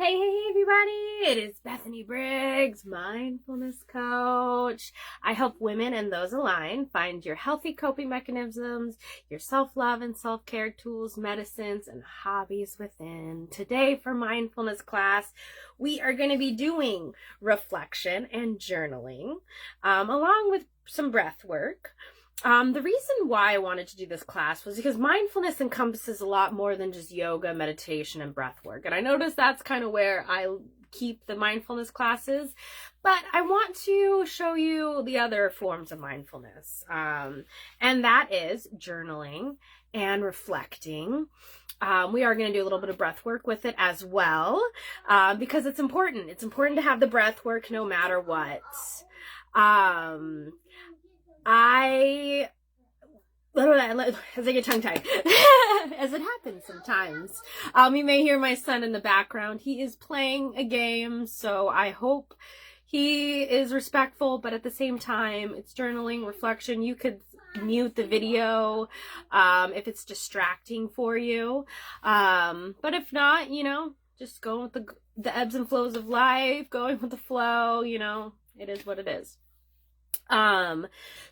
Hey, everybody, it is Bethany Briggs, mindfulness coach. I help women and those aligned find your healthy coping mechanisms, your self-love and self-care tools, medicines, and hobbies within. Today for mindfulness class, we are going to be doing reflection and journaling, along with some breath work. The reason why I wanted to do this class was because mindfulness encompasses a lot more than just yoga, meditation, and breath work. And I noticed that's kind of where I keep the mindfulness classes. But I want to show you the other forms of mindfulness. And that is journaling and reflecting. We are going to do a little bit of breath work with it as well, because it's important. It's important to have the breath work no matter what. As I get tongue-tied, as it happens sometimes. You may hear my son in the background. He is playing a game, so I hope he is respectful, but at the same time, it's journaling, reflection. You could mute the video if it's distracting for you. But if not, just go with the ebbs and flows of life, going with the flow, it is what it is.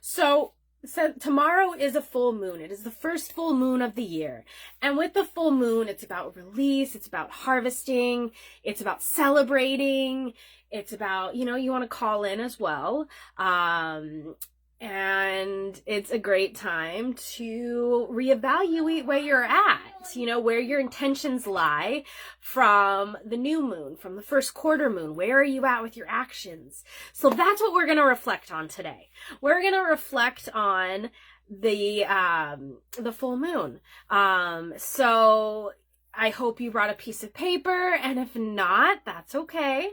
So tomorrow is a full moon. It is the first full moon of the year. And with the full moon, it's about release. It's about harvesting. It's about celebrating. It's about, you want to call in as well. And it's a great time to reevaluate where you're at, where your intentions lie from the new moon, from the first quarter moon. Where are you at with your actions? So that's what we're going to reflect on today. We're going to reflect on the full moon. So I hope you brought a piece of paper, and if not, that's okay.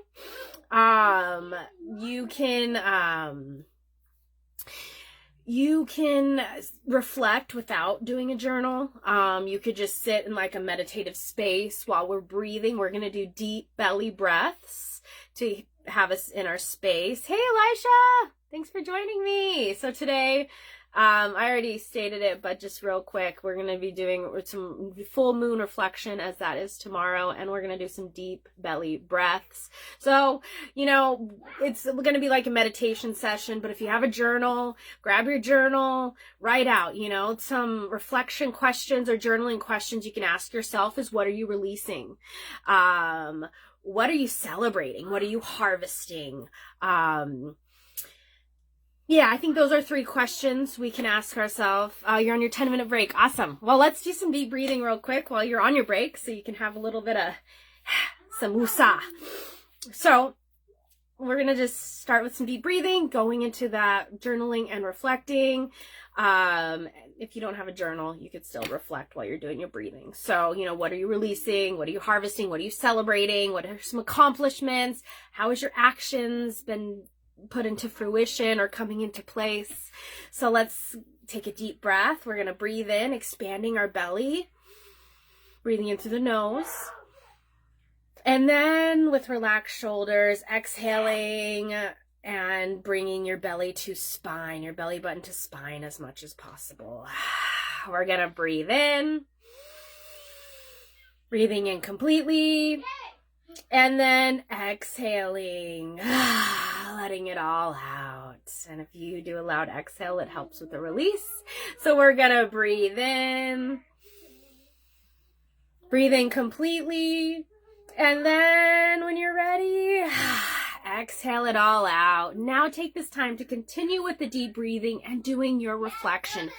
You can reflect without doing a journal. You could just sit in like a meditative space while we're breathing. We're going to do deep belly breaths to have us in our space. Hey, Elisha! Thanks for joining me. So today, I already stated it, but just real quick, we're going to be doing some full moon reflection, as that is tomorrow, and we're going to do some deep belly breaths. So, it's going to be like a meditation session, but if you have a journal, grab your journal, write out, some reflection questions or journaling questions you can ask yourself is, what are you releasing? What are you celebrating? What are you harvesting? Yeah, I think those are 3 questions we can ask ourselves. You're on your 10-minute break. Awesome. Well, let's do some deep breathing real quick while you're on your break so you can have a little bit of some woosah. So we're going to just start with some deep breathing, going into that journaling and reflecting. If you don't have a journal, you could still reflect while you're doing your breathing. So, what are you releasing? What are you harvesting? What are you celebrating? What are some accomplishments? How has your actions been put into fruition or coming into place? So let's take a deep breath. We're going to breathe in, expanding our belly, breathing in through the nose. And then with relaxed shoulders, exhaling and bringing your belly to spine, your belly button to spine as much as possible. We're going to breathe in, breathing in completely, and then exhaling, letting it all out. And if you do a loud exhale, it helps with the release. So we're going to breathe in completely. And then when you're ready, exhale it all out. Now take this time to continue with the deep breathing and doing your reflection,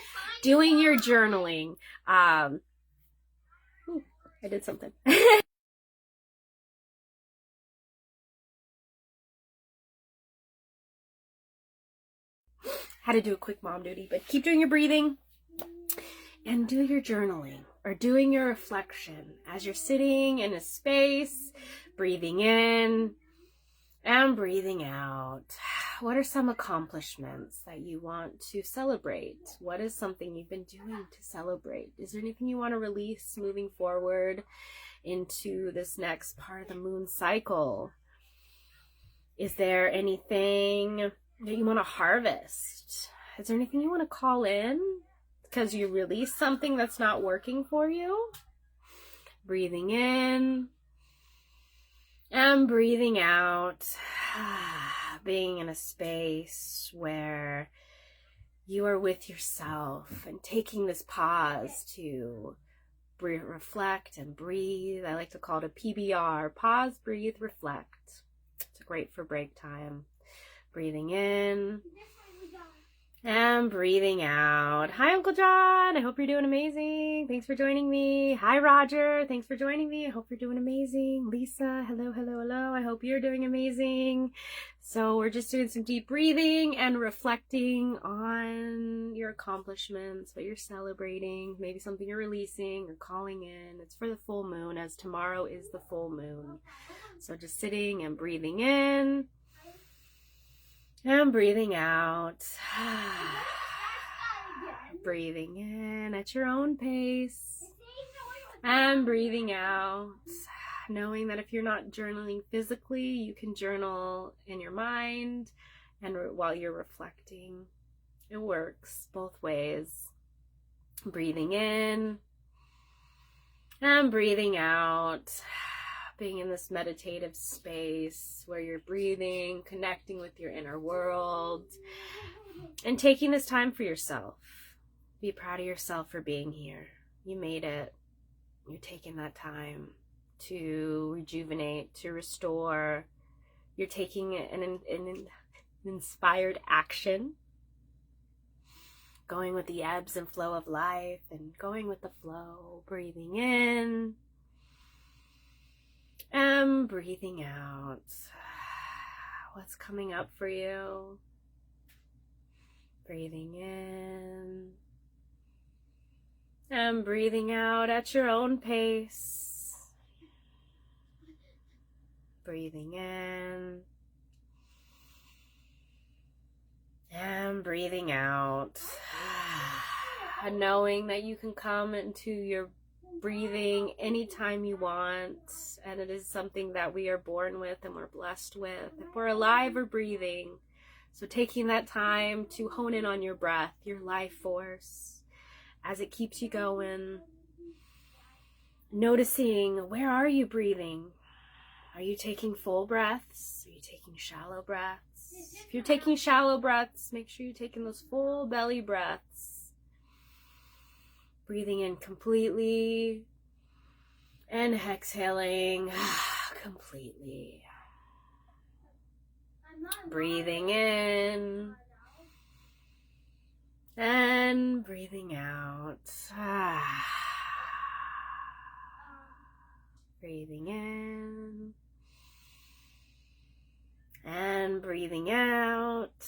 doing your journaling. I did something. Had to do a quick mom duty, but keep doing your breathing and do your journaling or doing your reflection as you're sitting in a space, breathing in and breathing out. What are some accomplishments that you want to celebrate? What is something you've been doing to celebrate? Is there anything you want to release moving forward into this next part of the moon cycle? Is there anything that you want to harvest? Is there anything you want to call in because you released something that's not working for you? Breathing in And breathing out, being in a space where you are with yourself and taking this pause to reflect and breathe. I like to call it a PBR, pause, breathe, reflect. It's great for break time. Breathing in and breathing out. Hi, Uncle John. I hope you're doing amazing. Thanks for joining me. Hi, Roger. Thanks for joining me. I hope you're doing amazing. Lisa, hello, hello, hello. I hope you're doing amazing. So we're just doing some deep breathing and reflecting on your accomplishments, what you're celebrating, maybe something you're releasing or calling in. It's for the full moon, as tomorrow is the full moon. So just sitting and breathing in and breathing out. Breathing in at your own pace and breathing out. Knowing that if you're not journaling physically, you can journal in your mind and while you're reflecting. It works both ways. Breathing in and breathing out. Being in this meditative space where you're breathing, connecting with your inner world, and taking this time for yourself. Be proud of yourself for being here. You made it. You're taking that time to rejuvenate, to restore. You're taking an inspired action, going with the ebbs and flow of life and going with the flow, breathing in and breathing out. What's coming up for you? Breathing in and breathing out at your own pace. Breathing in and breathing out. And knowing that you can come into your breathing anytime you want, and it is something that we are born with and we're blessed with. If we're alive, we're breathing. So taking that time to hone in on your breath, your life force, as it keeps you going. Noticing, where are you breathing? Are you taking full breaths? Are you taking shallow breaths? If you're taking shallow breaths, make sure you're taking those full belly breaths. Breathing in completely and exhaling completely. Breathing in and breathing out. Breathing in and breathing out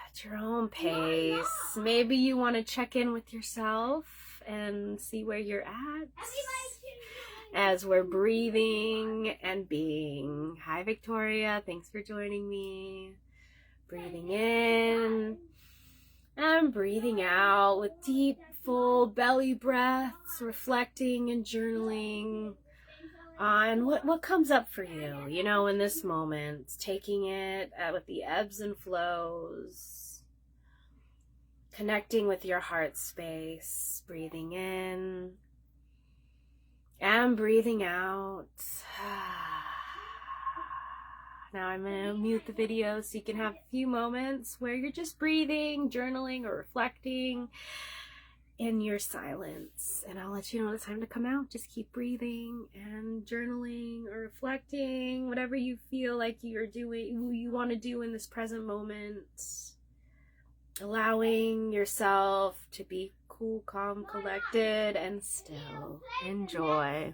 at your own pace. Maybe you want to check in with yourself and see where you're at as we're breathing and being. Hi, Victoria. Thanks for joining me. Breathing in and breathing out with deep, full belly breaths, reflecting and journaling on what comes up for you, you know, in this moment. Taking it with the ebbs and flows, connecting with your heart space, breathing in and breathing out. Now I'm going to mute the video so you can have a few moments where you're just breathing, journaling, or reflecting in your silence. And I'll let you know when it's time to come out. Just keep breathing and journaling or reflecting, whatever you feel like you're doing, you want to do in this present moment. Allowing yourself to be cool, calm, collected, and still. Enjoy.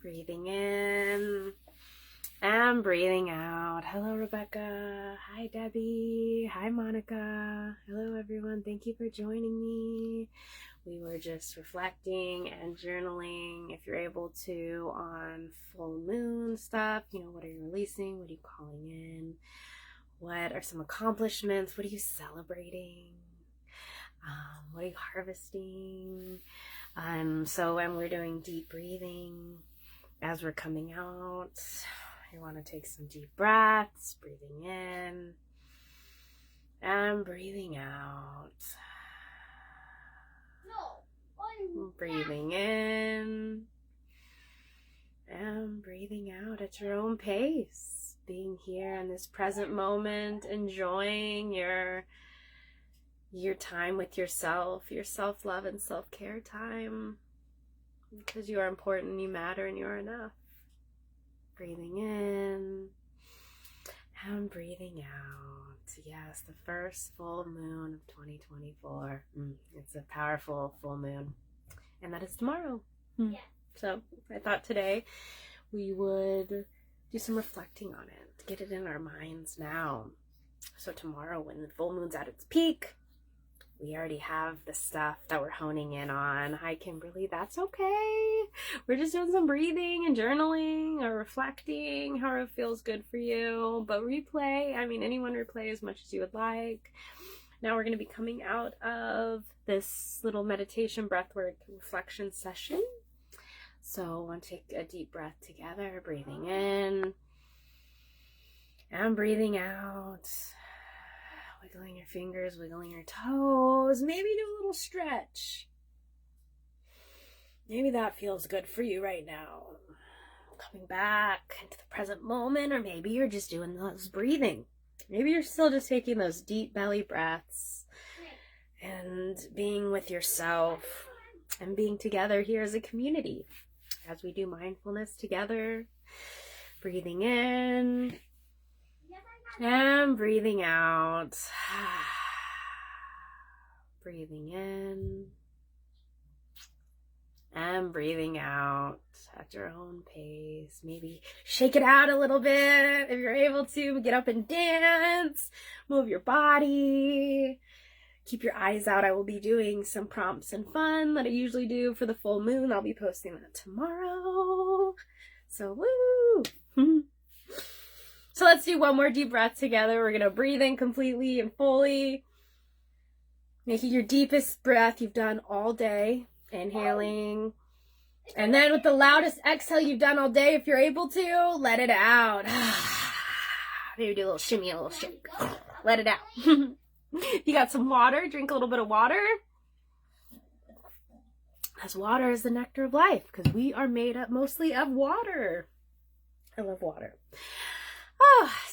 Breathing in and breathing out. Hello, Rebecca. Hi, Debbie. Hi, Monica. Hello, everyone. Thank you for joining me. We were just reflecting and journaling, if you're able to, on full moon stuff. What are you releasing? What are you calling in? What are some accomplishments? What are you celebrating? What are you harvesting? So when we're doing deep breathing, as we're coming out, you want to take some deep breaths, breathing in and breathing out. Breathing in and breathing out at your own pace. Being here in this present moment, enjoying your time with yourself, your self-love and self-care time. Because you are important, you matter, and you are enough. Breathing in and breathing out. Yes, the first full moon of 2024. It's a powerful full moon. And that is tomorrow. Yeah. So I thought today we would do some reflecting on it. Get it in our minds now. So tomorrow, when the full moon's at its peak, we already have the stuff that we're honing in on. Hi, Kimberly. That's okay. We're just doing some breathing and journaling or reflecting, however it feels good for you. But replay, anyone replay as much as you would like. Now we're going to be coming out of this little meditation breathwork reflection session. So I want to take a deep breath together, breathing in and breathing out. Wiggling your fingers, wiggling your toes. Maybe do a little stretch. Maybe that feels good for you right now. Coming back into the present moment, or maybe you're just doing those breathing. Maybe you're still just taking those deep belly breaths and being with yourself and being together here as a community as we do mindfulness together. Breathing in and breathing out. Breathing in and breathing out at your own pace. Maybe shake it out a little bit if you're able to. Get up and dance. Move your body. Keep your eyes out. I will be doing some prompts and fun that I usually do for the full moon. I'll be posting that tomorrow. So woo! So let's do one more deep breath together. We're going to breathe in completely and fully. Making your deepest breath you've done all day. Inhaling. And then with the loudest exhale you've done all day, if you're able to, let it out. Maybe do a little shimmy, a little shake. Let it out. If you got some water, drink a little bit of water. As water is the nectar of life, because we are made up mostly of water. I love water.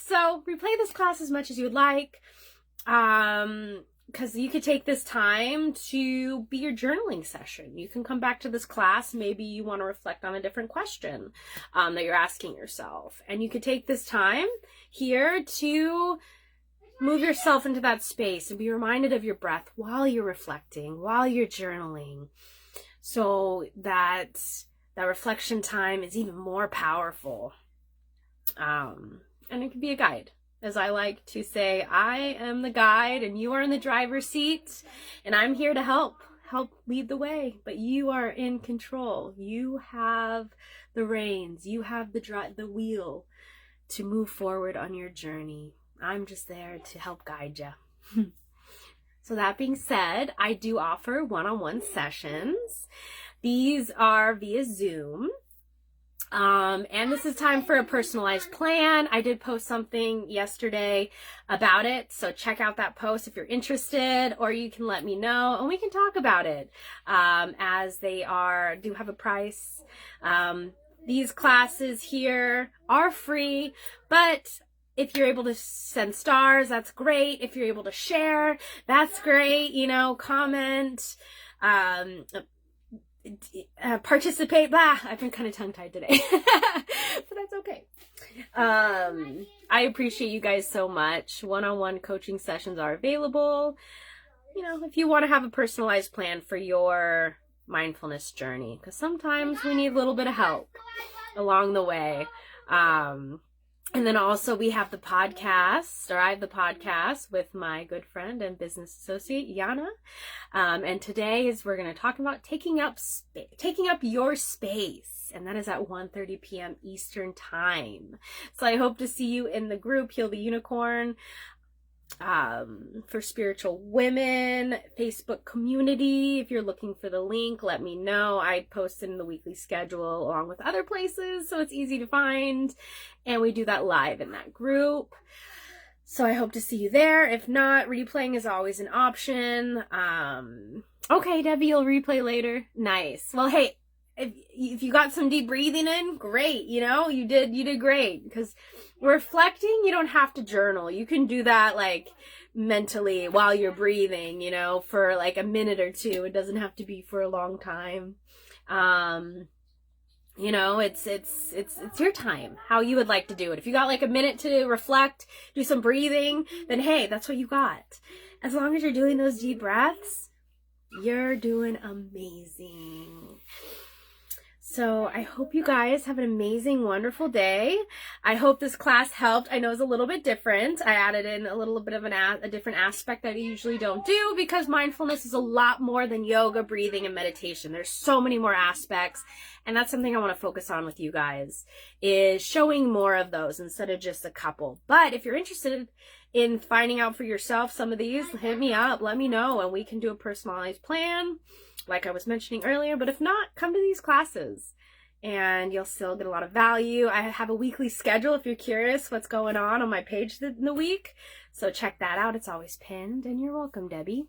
So replay this class as much as you would like, because you could take this time to be your journaling session. You can come back to this class. Maybe you want to reflect on a different question that you're asking yourself. And you could take this time here to move yourself into that space and be reminded of your breath while you're reflecting, while you're journaling, so that reflection time is even more powerful. And it can be a guide. As I like to say, I am the guide and you are in the driver's seat, and I'm here to help lead the way, but you are in control. You have the reins, you have the wheel to move forward on your journey. I'm just there to help guide you. So that being said, I do offer one-on-one sessions. These are via Zoom. And this is time for a personalized plan. I did post something yesterday about it, so check out that post if you're interested, or you can let me know and we can talk about it. As they do have a price. These classes here are free, but if you're able to send stars, that's great. If you're able to share, that's great. Comment, participate, blah. I've been kind of tongue-tied today, but that's okay. I appreciate you guys so much. One-on-one coaching sessions are available. If you want to have a personalized plan for your mindfulness journey, because sometimes we need a little bit of help. along the way. And then also we have the podcast, or I have the podcast with my good friend and business associate, Yana. And today we're going to talk about taking up your space. And that is at 1:30 p.m. Eastern time. So I hope to see you in the group, Heal the Unicorn, for spiritual women, Facebook community. If you're looking for the link, let me know. I post it in the weekly schedule along with other places, so it's easy to find. And we do that live in that group. So I hope to see you there. If not, replaying is always an option. Okay, Debbie, you'll replay later. Nice. Well, hey, if you got some deep breathing in, great. You know, you did great. Because reflecting, you don't have to journal. You can do that like mentally while you're breathing, you know, for like a minute or two. It doesn't have to be for a long time. You know, it's your time, how you would like to do it. If you got like a minute to reflect, do some breathing, then hey, that's what you got. As long as you're doing those deep breaths, you're doing amazing. So I hope you guys have an amazing, wonderful day. I hope this class helped. I know it's a little bit different. I added in a little bit of a different aspect that I usually don't do, because mindfulness is a lot more than yoga, breathing, and meditation. There's so many more aspects. And that's something I want to focus on with you guys, is showing more of those instead of just a couple. But if you're interested in finding out for yourself some of these, hit me up, let me know, and we can do a personalized plan like I was mentioning earlier. But if not, come to these classes and you'll still get a lot of value. I have a weekly schedule if you're curious what's going on my page in the week. So check that out. It's always pinned. And you're welcome, Debbie.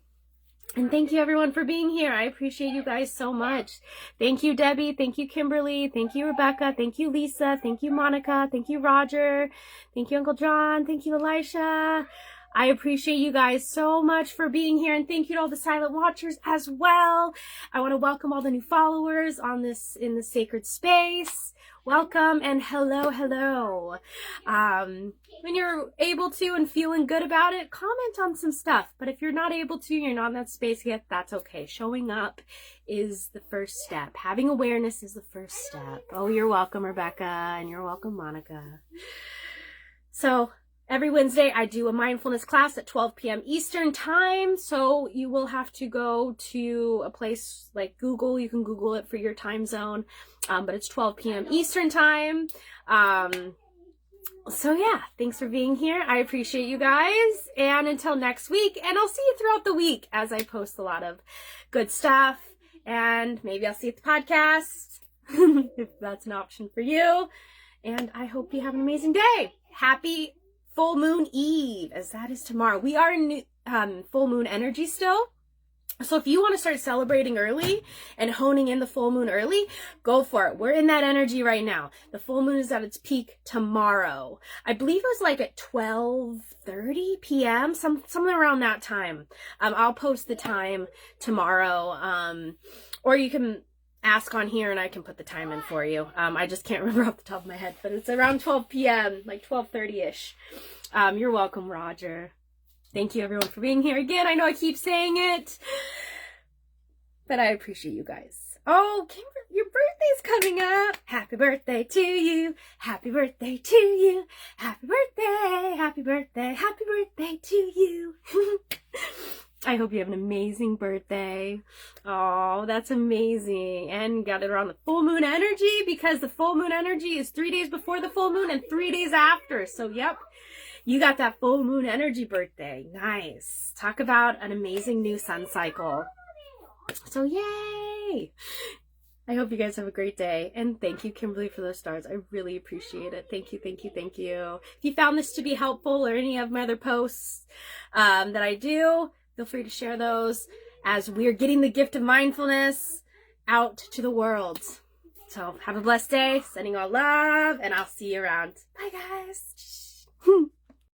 And thank you everyone for being here. I appreciate you guys so much. Thank you, Debbie. Thank you, Kimberly. Thank you, Rebecca. Thank you, Lisa. Thank you, Monica. Thank you, Roger. Thank you, Uncle John. Thank you, Elisha. I appreciate you guys so much for being here, and thank you to all the silent watchers as well. I want to welcome all the new followers in this sacred space. Welcome and hello. When you're able to and feeling good about it, comment on some stuff. But if you're not able to, you're not in that space yet, that's okay. Showing up is the first step. Having awareness is the first step. Oh, you're welcome, Rebecca, and you're welcome, Monica. So every Wednesday, I do a mindfulness class at 12 p.m. Eastern time. So you will have to go to a place like Google. You can Google it for your time zone. But it's 12 p.m. Eastern time. So yeah, thanks for being here. I appreciate you guys. And until next week, and I'll see you throughout the week as I post a lot of good stuff. And maybe I'll see you at the podcast if that's an option for you. And I hope you have an amazing day. Happy Full Moon Eve, as that is tomorrow. We are in full moon energy still. So if you want to start celebrating early and honing in the full moon early, go for it. We're in that energy right now. The full moon is at its peak tomorrow. I believe it was like at 12:30 p.m., somewhere around that time. I'll post the time tomorrow. Or you can ask on here and I can put the time in for you. I just can't remember off the top of my head, but it's around 12 p.m., like 12:30-ish. You're welcome, Roger. Thank you everyone for being here again. I know I keep saying it, but I appreciate you guys. Oh, Kimber, your birthday's coming up. Happy birthday to you. Happy birthday to you. Happy birthday. Happy birthday. Happy birthday to you. I hope you have an amazing birthday. Oh, that's amazing. And got it around the full moon energy, because the full moon energy is 3 days before the full moon and 3 days after. So, yep, you got that full moon energy birthday. Nice. Talk about an amazing new sun cycle. So, yay. I hope you guys have a great day. And thank you, Kimberly, for those stars. I really appreciate it. Thank you, thank you, thank you. If you found this to be helpful, or any of my other posts that I do, feel free to share those, as we're getting the gift of mindfulness out to the world. So have a blessed day, sending all love, and I'll see you around. Bye, guys.